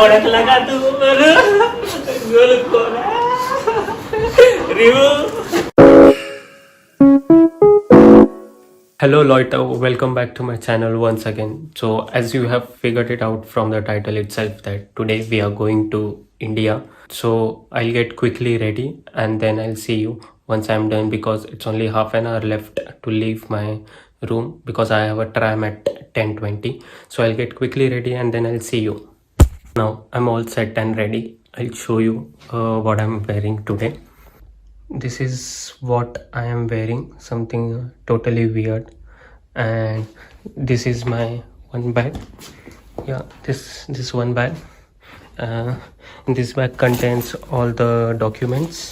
ओळखला का तू गोल कोण review. Hello Loiter, welcome back to my channel once again. So as you have figured it out from the title itself that today we are going to India. So I'll get quickly ready and then I'll see you once I'm done because it's only half an hour left to leave my room because I have a tram at 10:20. So I'll get quickly ready and then I'll see you. Now I'm all set and ready. I'll show you what I'm wearing today. This is what I am wearing, something totally weird, and this is my one bag. Yeah, this one bag. This bag contains all the documents.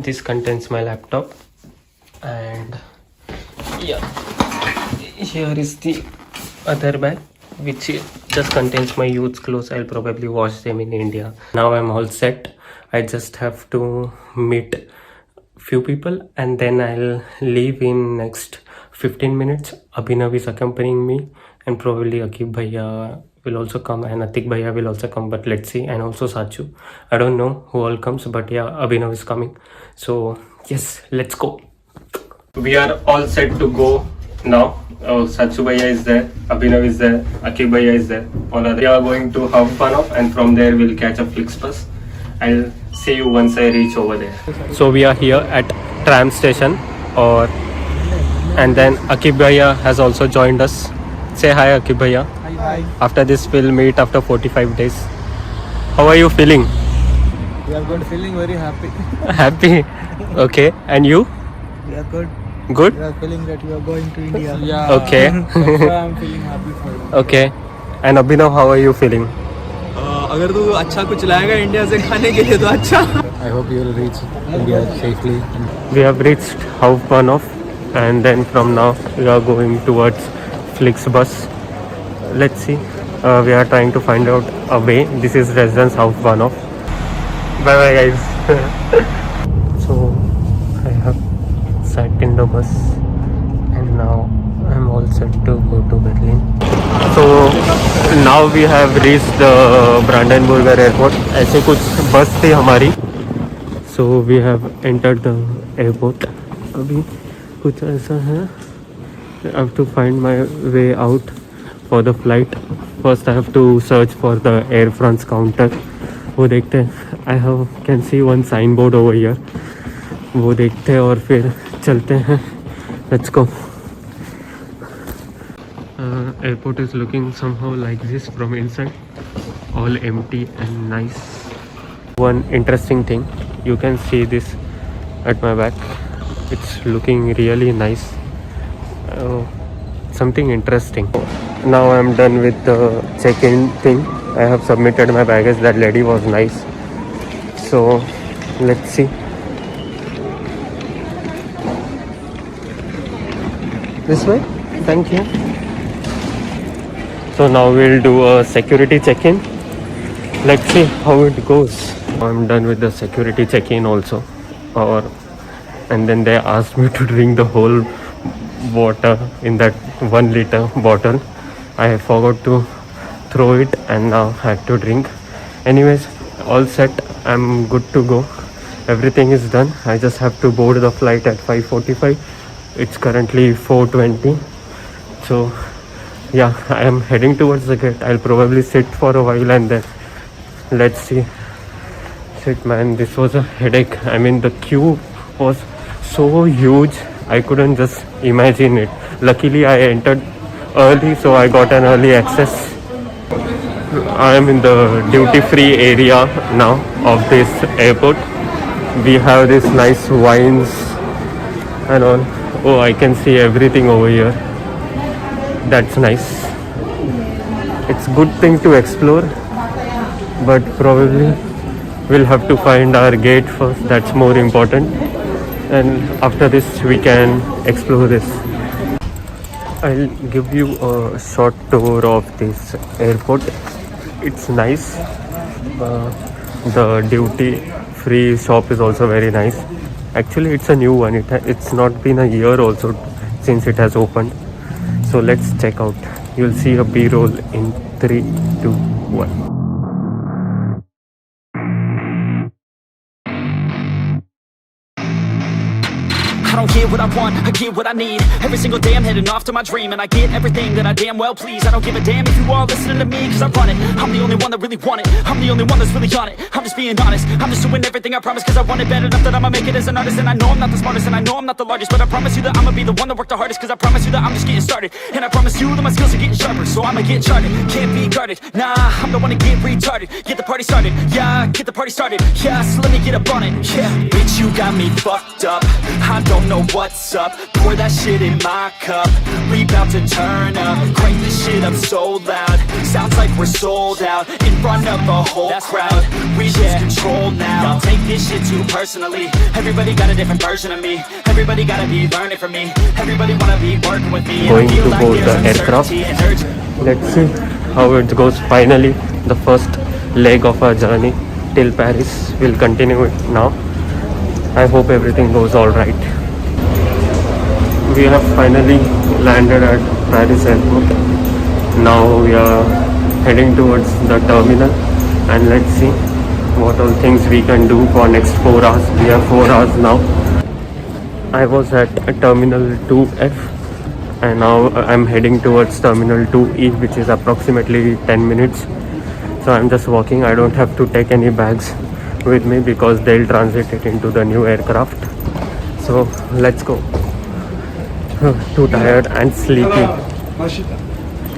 This contains my laptop, and yeah, here is the other bag which just contains my youth clothes. I'll probably wash them in India. Now I'm all set. I just have to meet few people and then I'll leave in next 15 minutes. Abhinav is accompanying me and probably Akib Bhaiya will also come and Atik Bhaiya will also come, but let's see, and also Sachu. I don't know who all comes, but yeah, Abhinav is coming. So yes, let's go. We are all set to go now. Sachu Bhaiya is there, Abhinav is there, Akib Bhaiya is there. All are there. We are going to have fun of and from there we'll catch a Flixbus. I'll see you once I reach over there. So we are here at tram station and then Akib Bhaiya has also joined us. Say hi Akib Bhaiya. Hi. After this we'll meet after 45 days. How are you feeling? We are good. Feeling very happy. Happy? Okay. And you? We are good. Good? We are feeling that we are going to India. Okay. That's why I'm feeling happy for you. Okay. And Abhinav, how are you feeling? अगर तू अच्छा कुछ लाएगा India से खाने के लिए तो अच्छा. I hope you will reach India safely. We have reached Hauptbahnhof and then from now we are going towards Flixbus. Let's see. We are trying to find out a way. This is residence Hauptbahnhof. Bye bye guys. So I have sat in the bus and now I'm all set to go to Berlin. So now we have reached the Brandenburger airport. ऐसे कुछ बस थी हमारी. So we have entered the airport. अभी कुछ ऐसा है. I have to find my way out for the flight. First I have to search for the Air France counter. वो देखते हैं. I can see one signboard over here. वो देखते हैं और फिर चलते हैं. Let's go. Airport is looking somehow like this from inside, all empty and nice. One interesting thing, you can see this at my back. It's looking really nice. Something interesting. Now I'm done with the check-in thing. I have submitted my baggage. That lady was nice. So let's see. This way? Thank you. So now we'll do a security check-in. Let's see how it goes. I'm done with the security check-in also. And then they asked me to drink the whole water in that 1 liter bottle. I forgot to throw it and now I have to drink. Anyways, all set. I'm good to go. Everything is done. I just have to board the flight at 5:45. It's currently 4:20. So yeah, I am heading towards the gate. I'll probably sit for a while and then let's see. Shit man, this was a headache. I mean the queue was so huge, I couldn't just imagine it. Luckily I entered early, so I got an early access. I am in the duty free area now of this airport. We have this nice wines and all. Oh, I can see everything over here. That's nice. It's good thing to explore, but probably we'll have to find our gate first. That's more important, and after this we can explore this. I'll give you a short tour of this airport. It's nice. The duty free shop is also very nice. Actually it's a new one. It's not been a year also since it has opened. So let's check out. You'll see a B-roll in 3, 2, 1. get what I want, I get what I need. Every single day I'm heading off to my dream, and I get everything that I damn well please. I don't give a damn if you all listening to me, cause I run it. I'm the only one that really want it, I'm the only one that's really on it. I'm just being honest, I'm just doing everything I promise, cause I want it bad enough that I'ma make it as an artist. And I know I'm not the smartest, and I know I'm not the largest, but I promise you that I'ma be the one that worked the hardest. Cause I promise you that I'm just getting started, and I promise you that my skills are getting sharper. So I'ma get charted, can't be guarded. Nah, I'm the one to get retarded. Get the party started, yeah, get the party started. Yeah, so let me get up on it, yeah. Bitch, you got me fucked up, I don't know what's up. Pour that shit in my cup, we bout to turn up. Crank this shit up so loud, sounds like we're sold out. In front of a whole crowd, we lose control now. I'll take this shit too personally. Everybody got a different version of me. Everybody gotta be learning from me. Everybody wanna be working with me. Going to board the aircraft. Let's see how it goes. Finally, the first leg of our journey till Paris. We'll continue it now. I hope everything goes all right. We have finally landed at Paris airport. Now we are heading towards the terminal, and let's see what all things we can do for next 4 hours. We have 4 hours now. I was at terminal 2F, and now I'm heading towards terminal 2E, which is approximately 10 minutes. So I'm just walking. I don't have to take any bags with me because they'll transit it into the new aircraft. So let's go. Too tired and sleepy.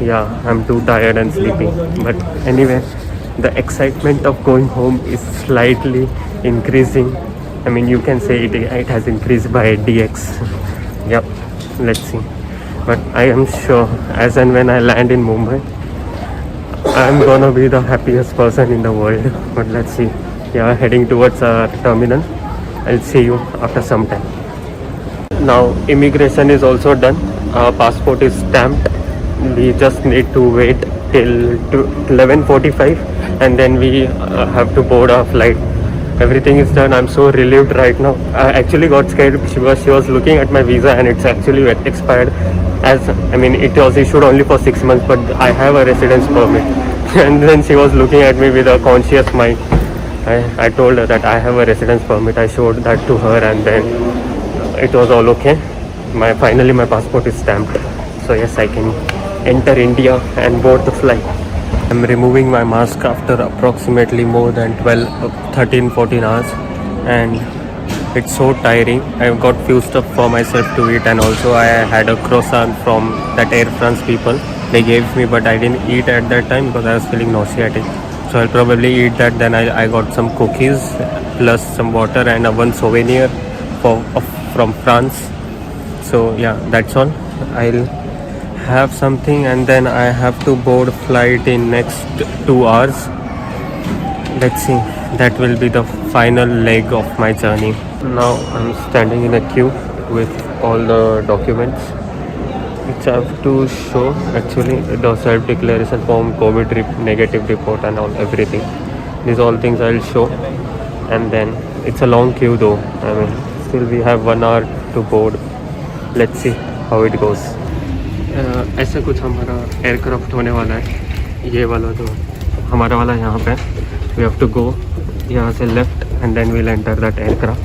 Yeah, I'm too tired and sleepy. But anyway, the excitement of going home is slightly increasing. I mean, you can say it has increased by DX. Yep, let's see. But I am sure as and when I land in Mumbai, I'm gonna be the happiest person in the world. But let's see. Yeah, heading towards our terminal. I'll see you after some time. Now immigration is also done. Our passport is stamped. We just need to wait till 11:45, and then we have to board our flight. Everything is done. I'm so relieved right now. I actually got scared. She was looking at my visa, and it's actually expired. I mean, it was issued only for 6 months, but I have a residence permit. And then she was looking at me with a conscious mind. I told her that I have a residence permit. I showed that to her, and then it was all okay. Finally my passport is stamped, so yes, I can enter India and board the flight. I'm removing my mask after approximately more than 13-14 hours, and it's so tiring. I've got few stuff for myself to eat, and also I had a croissant from that Air France people. They gave me, but I didn't eat at that time because I was feeling nauseatic. So I'll probably eat that. Then I got some cookies plus some water and one souvenir from France. So yeah, that's all. I'll have something, and then I have to board flight in next 2 hours. Let's see. That will be the final leg of my journey. Now I'm standing in a queue with all the documents which I have to show. Actually, the self-declaration form, COVID negative report, and everything. These all things I'll show. And then it's a long queue though. I mean, still we have 1 hour to board. Let's see how it goes. ऐसा कुछ हमारा aircraft होने वाला है. ये वाला जो हमारा वाला यहाँ पे. We have to go यहाँ से left, and then we'll enter that aircraft.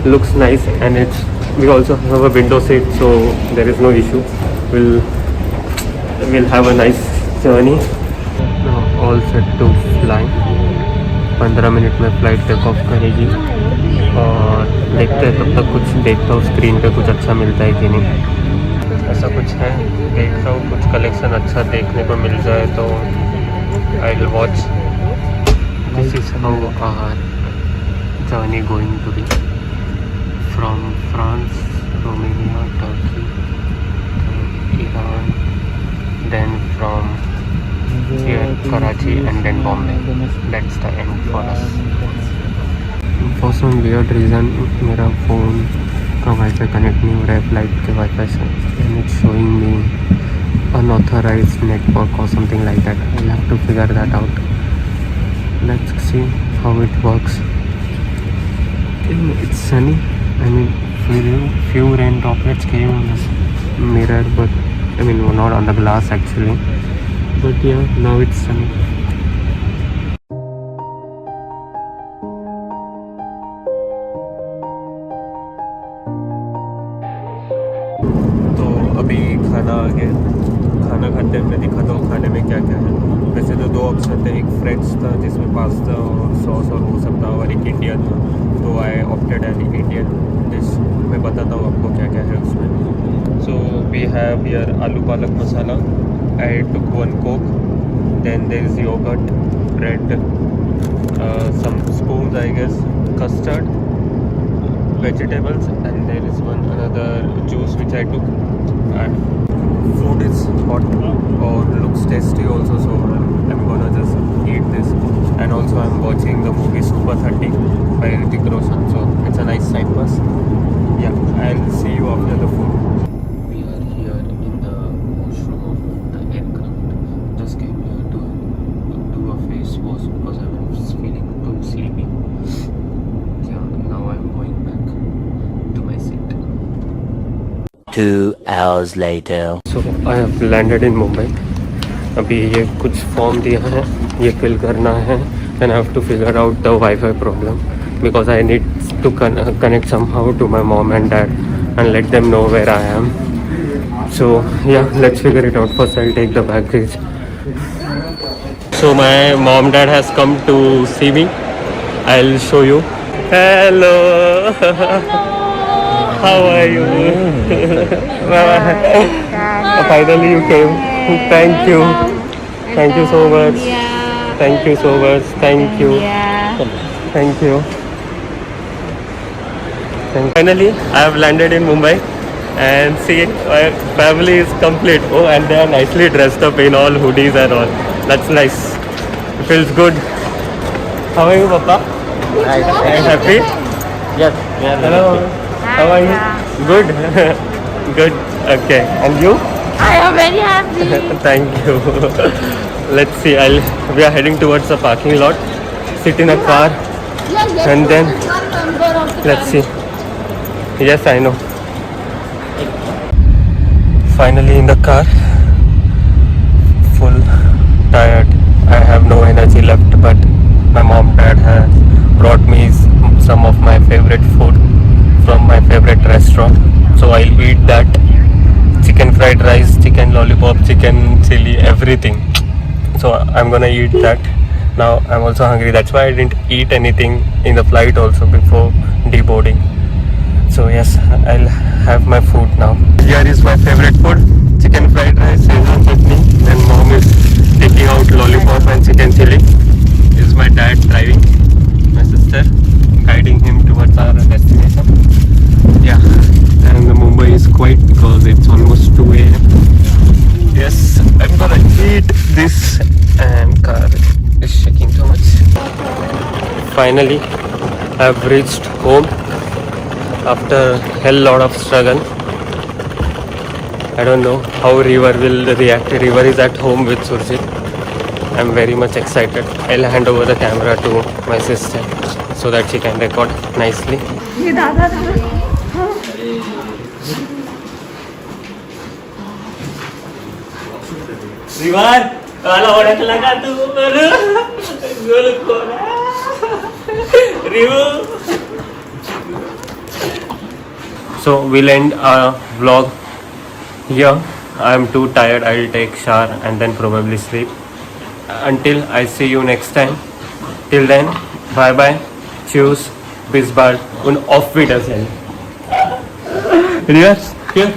Looks nice, and we also have a window seat, so there is no issue. We'll have a nice journey. Now all set to fly. 15 minute में flight take off करेगी, और देखते हैं तब तक कुछ देखता हूँ स्क्रीन पे कुछ अच्छा मिलता है कि नहीं. ऐसा कुछ है, देख रहा हूँ कुछ कलेक्शन अच्छा देखने को मिल जाए तो I will watch. This is how our journey going to be from France, Romania, Turkey, Iran, then from here Karachi, and then Bombay. That's the end for us. For some weird reason मेरा phone का wifi connect नहीं हो रहा है flight के wifi से, and it's showing me unauthorized network or something like that. I'll have to figure that out. Let's see how it works. It's sunny. I mean, few rain droplets came on the mirror, but I mean not on the glass actually. But yeah, now it's sunny. खाना आ गया। खाना खाते हुए दिखाता हूँ खाने में क्या क्या है। वैसे तो दो ऑप्शन थे, एक फ्रेंच था जिसमें पास्ता और सॉस और वो सब था, और एक इंडियन था। तो I opted an Indian dish. मैं बताता हूँ आपको क्या क्या है उसमें। सो वी हैव हियर आलू पालक मसाला, आई टुक 1 coke, then there is yogurt, bread, some spoons I guess, custard, vegetables, and there is one another juice which I took. And food is hot or looks tasty also, so I'm gonna just eat this. And also I'm watching the movie Super 30 by Hrithik Roshan, so it's a nice time pass. Yeah, I'll see you after the food. We are here in the washroom of the aircraft. Just came here to do a face wash because I was feeling too sleepy. Yeah, now I'm going back to my seat. 2 hours later. So I have landed in Mumbai. अभी ये कुछ form दिया है, ये fill करना है, and I have to figure out the Wi-Fi problem because I need to connect somehow to my mom and dad and let them know where I am. So yeah, let's figure it out. First I'll take the baggage. So my mom dad has come to see me. I'll show you. Hello. How are you? Finally you came. Thank you. Thank you so much. Thank you so much. Thank you. Thank you. Finally, I have landed in Mumbai, and see, my family is complete. Oh, and they are nicely dressed up in all hoodies and all. That's nice. It feels good. How are you, Papa? Nice. Are you happy? Yes. Hello. How are you? Good. Good. Okay. And you? I am very happy. Thank you. Let's see. We are heading towards the parking lot. Sit in a car, and then let's see. Yes, I know. Finally in the car. Full tired. I have no energy left, but my mom dad has brought me some of my favorite food from my favorite restaurant. So I'll eat that. Chicken fried rice, chicken lollipop, chicken chili, everything. So I'm gonna eat that. Now I'm also hungry. That's why I didn't eat anything in the flight also before deboarding. So yes, I'll have my food now. Here is my favorite food, chicken fried rice, Szechuan chutney. Then mom is taking out lollipop and chicken chili. This is my dad driving, my sister guiding him towards our destination. Yeah, and the Mumbai is quiet because it's almost 2 a.m. Yes, I'm gonna eat this, and car is shaking too much. Finally, I've reached home after hell lot of struggle. I don't know how River will react. River is at home with Surjit. I'm very much excited. I'll hand over the camera to my sister so that she can record nicely. River काला ओळखला का तू review. So we'll end our vlog here. I am too tired. I'll take shower and then probably sleep. Until I see you next time. Till then, bye bye. Cheers. Bis bald. Und auf Wiedersehen. River, here.